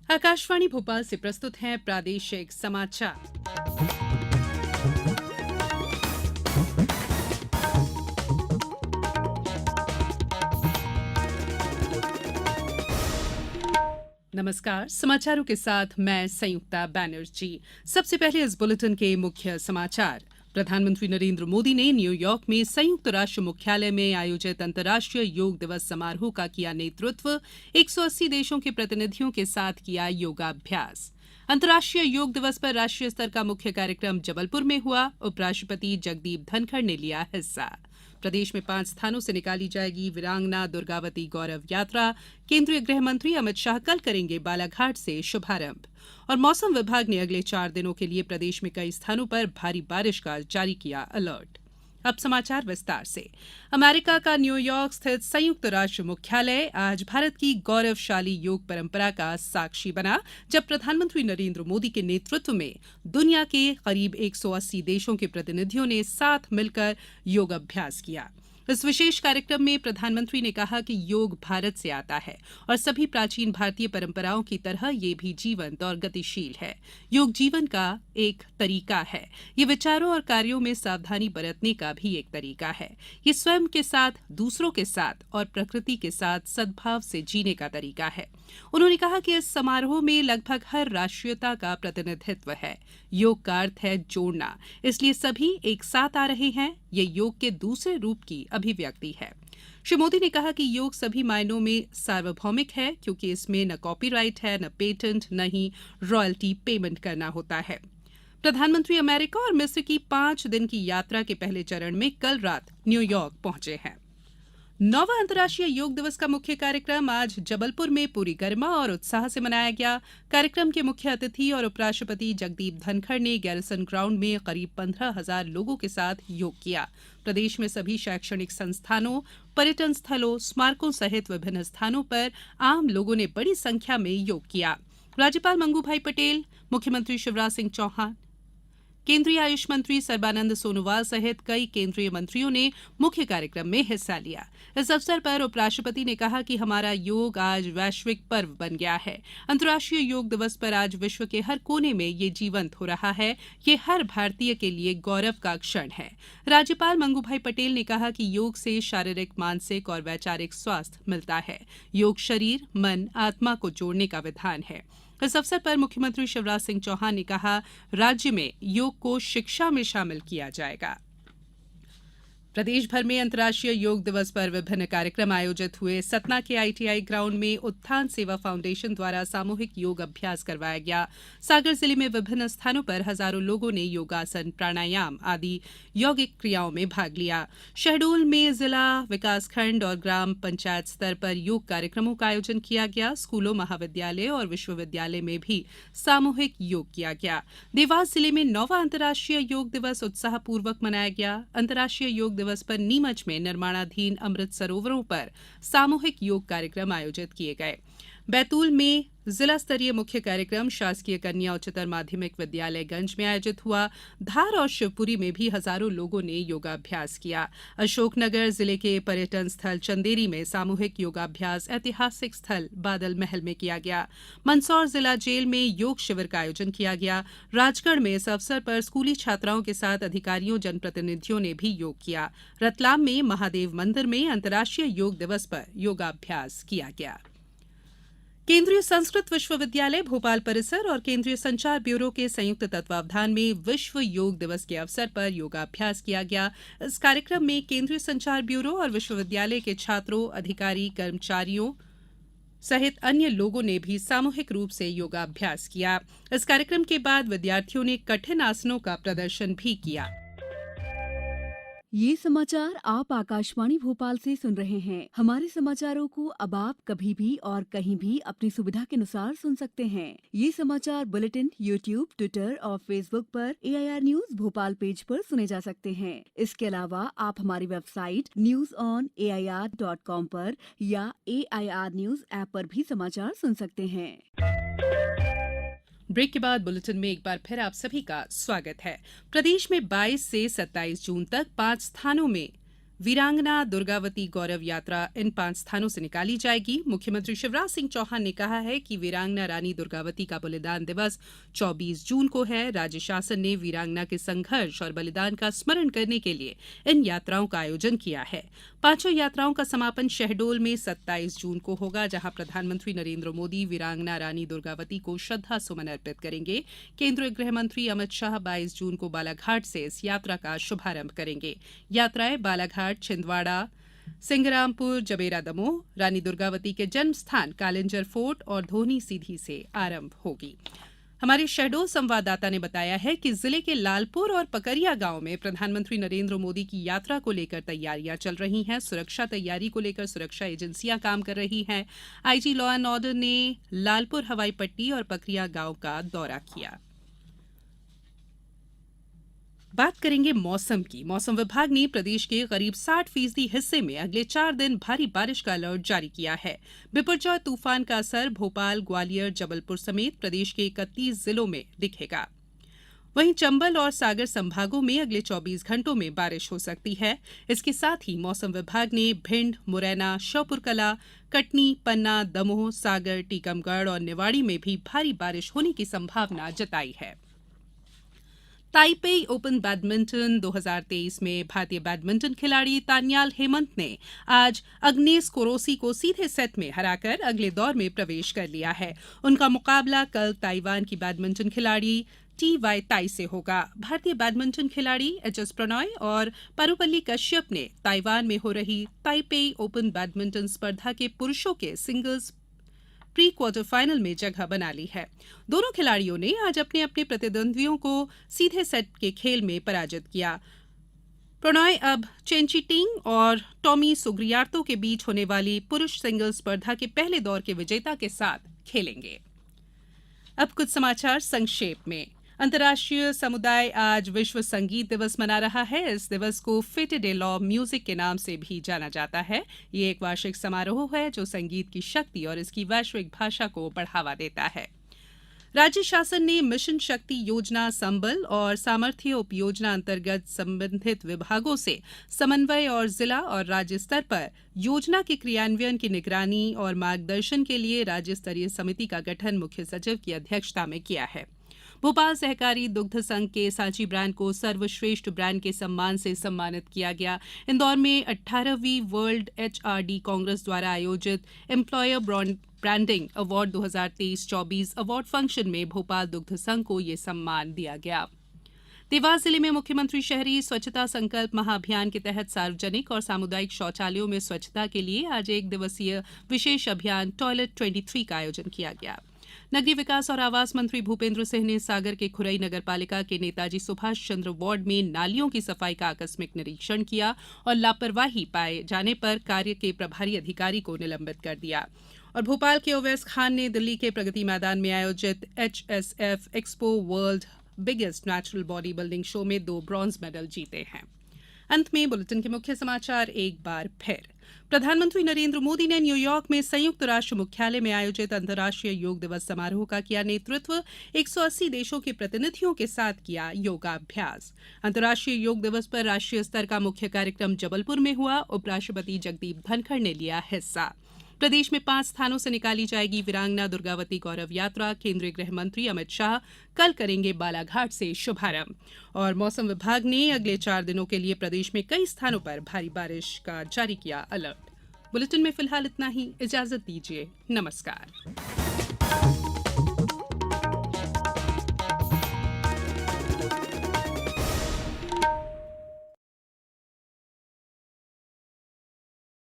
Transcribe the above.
आकाशवाणी भोपाल से प्रस्तुत हैं प्रादेशिक समाचार। नमस्कार, समाचारों के साथ मैं संयुक्ता बैनर्जी। सबसे पहले इस बुलेटिन के मुख्य समाचार। प्रधानमंत्री नरेंद्र मोदी ने न्यूयॉर्क में संयुक्त राष्ट्र मुख्यालय में आयोजित अंतर्राष्ट्रीय योग दिवस समारोह का किया नेतृत्व। 180 देशों के प्रतिनिधियों के साथ किया योगाभ्यास। अंतर्राष्ट्रीय योग दिवस पर राष्ट्रीय स्तर का मुख्य कार्यक्रम जबलपुर में हुआ। उपराष्ट्रपति जगदीप धनखड़ ने लिया हिस्सा। प्रदेश में 5 स्थानों से निकाली जाएगी वीरांगना दुर्गावती गौरव यात्रा। केंद्रीय गृह मंत्री अमित शाह कल करेंगे बालाघाट से शुभारंभ। और मौसम विभाग ने अगले 4 दिनों के लिए प्रदेश में कई स्थानों पर भारी बारिश का जारी किया अलर्ट। अब समाचार विस्तार से। अमेरिका का न्यूयॉर्क स्थित संयुक्त राष्ट्र मुख्यालय आज भारत की गौरवशाली योग परंपरा का साक्षी बना, जब प्रधानमंत्री नरेंद्र मोदी के नेतृत्व में दुनिया के करीब 180 देशों के प्रतिनिधियों ने साथ मिलकर योग अभ्यास किया। इस विशेष कार्यक्रम में प्रधानमंत्री ने कहा कि योग भारत से आता है और सभी प्राचीन भारतीय परंपराओं की तरह ये भी जीवंत और गतिशील है। योग जीवन का एक तरीका है। ये विचारों और कार्यों में सावधानी बरतने का भी एक तरीका है। ये स्वयं के साथ, दूसरों के साथ और प्रकृति के साथ सद्भाव से जीने का तरीका है। उन्होंने कहा कि इस समारोह में लगभग हर राष्ट्रीयता का प्रतिनिधित्व है। योग का अर्थ है जोड़ना, इसलिए सभी एक साथ आ रहे हैं। ये योग के दूसरे रूप की अभिव्यक्ति है। श्री मोदी ने कहा कि योग सभी मायनों में सार्वभौमिक है, क्योंकि इसमें न कॉपीराइट है, न पेटेंट, न ही रॉयल्टी पेमेंट करना होता है। प्रधानमंत्री अमेरिका और मिस्र की 5 दिन की यात्रा के पहले चरण में कल रात न्यूयॉर्क पहुंचे हैं। 9वां अंतर्राष्ट्रीय योग दिवस का मुख्य कार्यक्रम आज जबलपुर में पूरी गरिमा और उत्साह से मनाया गया। कार्यक्रम के मुख्य अतिथि और उपराष्ट्रपति जगदीप धनखड़ ने गैरिसन ग्राउंड में करीब 15,000 लोगों के साथ योग किया। प्रदेश में सभी शैक्षणिक संस्थानों, पर्यटन स्थलों, स्मारकों सहित विभिन्न स्थानों पर आम लोगों ने बड़ी संख्या में योग किया। राज्यपाल मंगू भाई पटेल, मुख्यमंत्री शिवराज सिंह चौहान, केंद्रीय आयुष मंत्री सर्बानंद सोनोवाल सहित कई केंद्रीय मंत्रियों ने मुख्य कार्यक्रम में हिस्सा लिया। इस अवसर पर उपराष्ट्रपति ने कहा कि हमारा योग आज वैश्विक पर्व बन गया है। अंतर्राष्ट्रीय योग दिवस पर आज विश्व के हर कोने में ये जीवंत हो रहा है। ये हर भारतीय के लिए गौरव का क्षण है। राज्यपाल मंगू भाई पटेल ने कहा कि योग से शारीरिक, मानसिक और वैचारिक स्वास्थ्य मिलता है। योग शरीर, मन, आत्मा को जोड़ने का विधान है। इस अवसर पर मुख्यमंत्री शिवराज सिंह चौहान ने कहा, राज्य में योग को शिक्षा में शामिल किया जाएगा। प्रदेश भर में अंतर्राष्ट्रीय योग दिवस पर विभिन्न कार्यक्रम आयोजित हुए। सतना के आईटीआई ग्राउंड में उत्थान सेवा फाउंडेशन द्वारा सामूहिक योग अभ्यास करवाया गया। सागर जिले में विभिन्न स्थानों पर हजारों लोगों ने योगासन, प्राणायाम आदि यौगिक क्रियाओं में भाग लिया। शहडोल में जिला, विकासखंड और ग्राम पंचायत स्तर पर योग कार्यक्रमों का आयोजन किया गया। स्कूलों, महाविद्यालय और विश्वविद्यालय में भी सामूहिक योग किया गया। देवास जिले में 9वां अंतर्राष्ट्रीय योग दिवस उत्साहपूर्वक मनाया गया। अंतर्राष्ट्रीय योग दिवस पर नीमच में निर्माणाधीन अमृत सरोवरों पर सामूहिक योग कार्यक्रम आयोजित किए गए। बैतूल में जिला स्तरीय मुख्य कार्यक्रम शासकीय कन्या उच्चतर माध्यमिक विद्यालयगंज में आयोजित हुआ। धार और शिवपुरी में भी हजारों लोगों ने योगाभ्यास किया। अशोकनगर जिले के पर्यटन स्थल चंदेरी में सामूहिक योगाभ्यास ऐतिहासिक स्थल बादल महल में किया गया। मंदसौर जिला जेल में योग शिविर का आयोजन किया गया। राजगढ़ में इस अवसर पर स्कूली छात्राओं के साथ अधिकारियों, जनप्रतिनिधियों ने भी योग किया। रतलाम में महादेव मंदिर में अंतर्राष्ट्रीय योग दिवस पर योगाभ्यास किया गया। केंद्रीय संस्कृत विश्वविद्यालय भोपाल परिसर और केंद्रीय संचार ब्यूरो के संयुक्त तत्वावधान में विश्व योग दिवस के अवसर पर योगाभ्यास किया गया। इस कार्यक्रम में केंद्रीय संचार ब्यूरो और विश्वविद्यालय के छात्रों, अधिकारी, कर्मचारियों सहित अन्य लोगों ने भी सामूहिक रूप से योगाभ्यास किया। इस कार्यक्रम के बाद विद्यार्थियों ने कठिन आसनों का प्रदर्शन भी किया। ये समाचार आप आकाशवाणी भोपाल से सुन रहे हैं। हमारे समाचारों को अब आप कभी भी और कहीं भी अपनी सुविधा के अनुसार सुन सकते हैं। ये समाचार बुलेटिन यूट्यूब, ट्विटर और फेसबुक पर AIR न्यूज भोपाल पेज पर सुने जा सकते हैं। इसके अलावा आप हमारी वेबसाइट newsonair.com पर या AIR न्यूज ऐप पर भी समाचार सुन सकते हैं। ब्रेक के बाद बुलेटिन में एक बार फिर आप सभी का स्वागत है। प्रदेश में 22 से 27 जून तक 5 स्थानों में वीरांगना दुर्गावती गौरव यात्रा इन 5 स्थानों से निकाली जाएगी। मुख्यमंत्री शिवराज सिंह चौहान ने कहा है कि वीरांगना रानी दुर्गावती का बलिदान दिवस 24 जून को है। राज्य शासन ने वीरांगना के संघर्ष और बलिदान का स्मरण करने के लिए इन यात्राओं का आयोजन किया है। 5 यात्राओं का समापन शहडोल में 27 जून को होगा, जहां प्रधानमंत्री नरेंद्र मोदी वीरांगना रानी दुर्गावती को श्रद्धा सुमन अर्पित करेंगे। केंद्रीय गृह मंत्री अमित शाह 22 जून को बालाघाट से इस यात्रा का शुभारंभ करेंगे। यात्राएं बालाघाट, छिंदवाड़ा, सिंगरामपुर, जबेरा दमोह, रानी दुर्गावती के जन्म स्थान कालिंजर फोर्ट और धोनी सीधी से आरंभ होगी। हमारे शहडोल संवाददाता ने बताया है कि जिले के लालपुर और पकरिया गांव में प्रधानमंत्री नरेंद्र मोदी की यात्रा को लेकर तैयारियां चल रही हैं। सुरक्षा तैयारी को लेकर सुरक्षा एजेंसियां काम कर रही हैं। आईजी लॉ एंड ऑर्डर ने लालपुर हवाई पट्टी और पकरिया गांव का दौरा किया। बात करेंगे मौसम की। मौसम विभाग ने प्रदेश के करीब 60% हिस्से में अगले 4 दिन भारी बारिश का अलर्ट जारी किया है। बिपरजॉय तूफान का असर भोपाल, ग्वालियर, जबलपुर समेत प्रदेश के 31 जिलों में दिखेगा। वहीं चंबल और सागर संभागों में अगले 24 घंटों में बारिश हो सकती है। इसके साथ ही मौसम विभाग ने भिंड, मुरैना, श्योपुरकला, कटनी, पन्ना, दमोह, सागर, टीकमगढ़ और निवाड़ी में भी भारी बारिश होने की संभावना जताई है। ताइपेई ओपन बैडमिंटन 2023 में भारतीय बैडमिंटन खिलाड़ी तान्याल हेमंत ने आज अग्नेस कोरोसी को सीधे सेट में हराकर अगले दौर में प्रवेश कर लिया है। उनका मुकाबला कल ताइवान की बैडमिंटन खिलाड़ी TY ताई से होगा। भारतीय बैडमिंटन खिलाड़ी HS प्रणॉय और परुपल्ली कश्यप ने ताइवान में हो रही ताइपेई ओपन बैडमिंटन स्पर्धा के पुरुषों के सिंगल्स प्री क्वार्टर फाइनल में जगह बना ली है। दोनों खिलाड़ियों ने आज अपने अपने प्रतिद्वंद्वियों को सीधे सेट के खेल में पराजित किया। प्रणॉय अब चेंची टिंग और टॉमी सुग्रियार्तो के बीच होने वाली पुरुष सिंगल्स स्पर्धा के पहले दौर के विजेता के साथ खेलेंगे। अब कुछ समाचार संक्षेप में। अंतर्राष्ट्रीय समुदाय आज विश्व संगीत दिवस मना रहा है। इस दिवस को फिटेड ए लॉ म्यूजिक के नाम से भी जाना जाता है। ये एक वार्षिक समारोह है जो संगीत की शक्ति और इसकी वैश्विक भाषा को बढ़ावा देता है। राज्य शासन ने मिशन शक्ति योजना, संबल और सामर्थ्य उपयोजना अंतर्गत संबंधित विभागों से समन्वय और जिला और राज्य स्तर पर योजना के क्रियान्वयन की निगरानी और मार्गदर्शन के लिए राज्य स्तरीय समिति का गठन मुख्य सचिव की अध्यक्षता में किया है। भोपाल सहकारी दुग्ध संघ के सांची ब्रांड को सर्वश्रेष्ठ ब्रांड के सम्मान से सम्मानित किया गया। इंदौर में 18वीं वर्ल्ड HRD कांग्रेस द्वारा आयोजित employer branding award 2023-24 award function में भोपाल दुग्ध संघ को ये सम्मान दिया गया। देवास जिले में मुख्यमंत्री शहरी स्वच्छता संकल्प महाअभियान के तहत सार्वजनिक और सामुदायिक शौचालयों में स्वच्छता के लिए आज 1 दिवसीय विशेष अभियान टॉयलेट 23 का आयोजन किया गया। नगरीय विकास और आवास मंत्री भूपेंद्र सिंह ने सागर के खुरई नगरपालिका के नेताजी सुभाष चंद्र वार्ड में नालियों की सफाई का आकस्मिक निरीक्षण किया और लापरवाही पाए जाने पर कार्य के प्रभारी अधिकारी को निलंबित कर दिया। और भोपाल के ओवैस खान ने दिल्ली के प्रगति मैदान में आयोजित HSF expo world biggest natural body building show में 2 ब्रॉन्ज मेडल जीते हैं। अंत में बुलेटिन के मुख्य समाचार एक बार फिर। प्रधानमंत्री नरेंद्र मोदी ने न्यूयॉर्क में संयुक्त राष्ट्र मुख्यालय में आयोजित अंतर्राष्ट्रीय योग दिवस समारोह का किया नेतृत्व। 180 देशों के प्रतिनिधियों के साथ किया योगाभ्यास। अंतर्राष्ट्रीय योग दिवस पर राष्ट्रीय स्तर का मुख्य कार्यक्रम जबलपुर में हुआ। उपराष्ट्रपति जगदीप धनखड़ ने लिया हिस्सा। प्रदेश में 5 स्थानों से निकाली जाएगी वीरांगना दुर्गावती गौरव यात्रा। केंद्रीय गृह मंत्री अमित शाह कल करेंगे बालाघाट से शुभारंभ। और मौसम विभाग ने अगले 4 दिनों के लिए प्रदेश में कई स्थानों पर भारी बारिश का जारी किया अलर्ट। बुलेटिन में फिलहाल इतना ही। इजाजत दीजिए। नमस्कार।